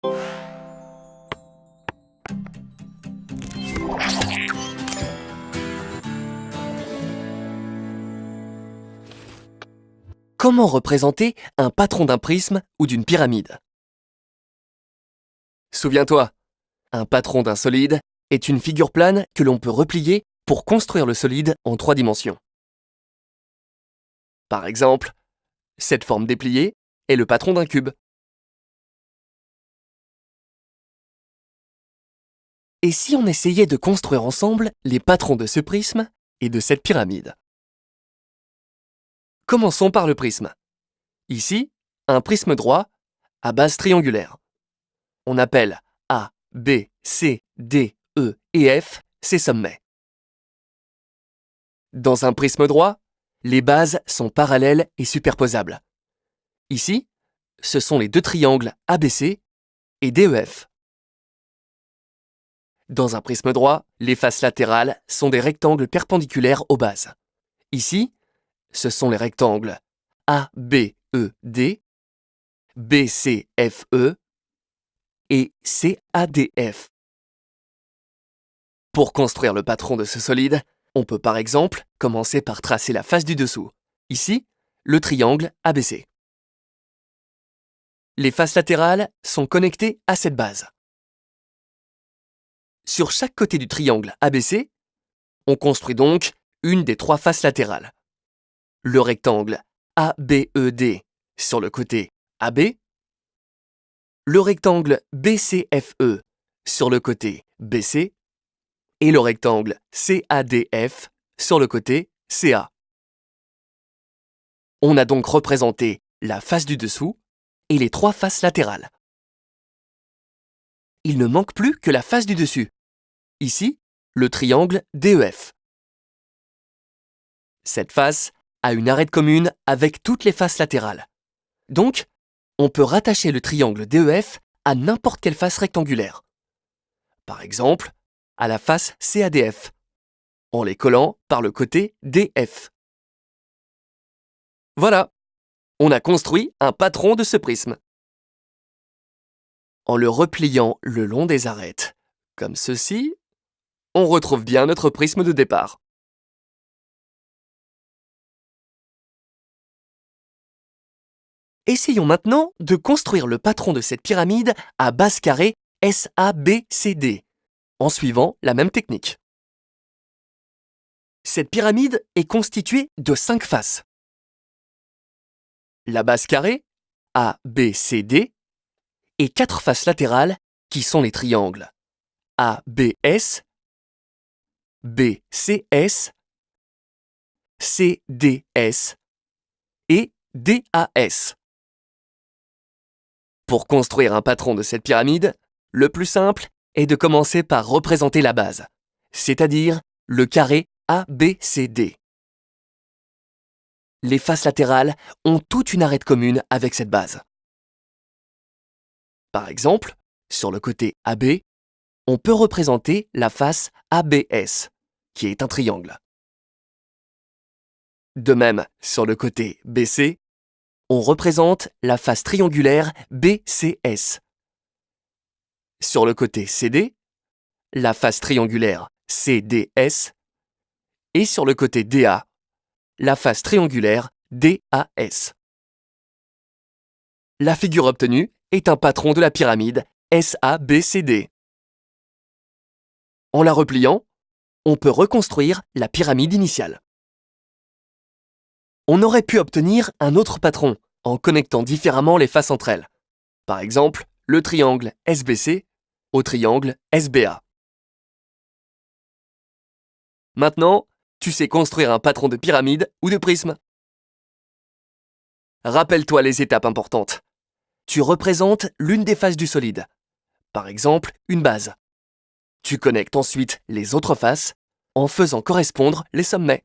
Comment représenter un patron d'un prisme ou d'une pyramide? Souviens-toi, un patron d'un solide est une figure plane que l'on peut replier pour construire le solide en 3 dimensions. Par exemple, cette forme dépliée est le patron d'un cube. Et si on essayait de construire ensemble les patrons de ce prisme et de cette pyramide? Commençons par le prisme. Ici, un prisme droit à base triangulaire. On appelle A, B, C, D, E et F ses sommets. Dans un prisme droit, les bases sont parallèles et superposables. Ici, ce sont les 2 triangles ABC et DEF. Dans un prisme droit, les faces latérales sont des rectangles perpendiculaires aux bases. Ici, ce sont les rectangles ABED, BCFE et CADF. Pour construire le patron de ce solide, on peut par exemple commencer par tracer la face du dessous. Ici, le triangle ABC. Les faces latérales sont connectées à cette base. Sur chaque côté du triangle ABC, on construit donc une des 3 faces latérales. Le rectangle ABED sur le côté AB, le rectangle BCFE sur le côté BC et le rectangle CADF sur le côté CA. On a donc représenté la face du dessous et les 3 faces latérales. Il ne manque plus que la face du dessus. Ici, le triangle DEF. Cette face a une arête commune avec toutes les faces latérales. Donc, on peut rattacher le triangle DEF à n'importe quelle face rectangulaire. Par exemple, à la face CADF, en les collant par le côté DF. Voilà, on a construit un patron de ce prisme. En le repliant le long des arêtes, comme ceci, on retrouve bien notre prisme de départ. Essayons maintenant de construire le patron de cette pyramide à base carrée SABCD, en suivant la même technique. Cette pyramide est constituée de 5 faces. La base carrée, ABCD, et 4 faces latérales qui sont les triangles ABS, BCS, CDS et DAS. Pour construire un patron de cette pyramide, le plus simple est de commencer par représenter la base, c'est-à-dire le carré ABCD. Les faces latérales ont toute une arête commune avec cette base. Par exemple, sur le côté AB, on peut représenter la face ABS, qui est un triangle. De même, sur le côté BC, on représente la face triangulaire BCS. Sur le côté CD, la face triangulaire CDS. Et sur le côté DA, la face triangulaire DAS. La figure obtenue est un patron de la pyramide SABCD. En la repliant, on peut reconstruire la pyramide initiale. On aurait pu obtenir un autre patron en connectant différemment les faces entre elles. Par exemple, le triangle SBC au triangle SBA. Maintenant, tu sais construire un patron de pyramide ou de prisme. Rappelle-toi les étapes importantes. Tu représentes l'une des faces du solide. Par exemple, une base. Tu connectes ensuite les autres faces en faisant correspondre les sommets.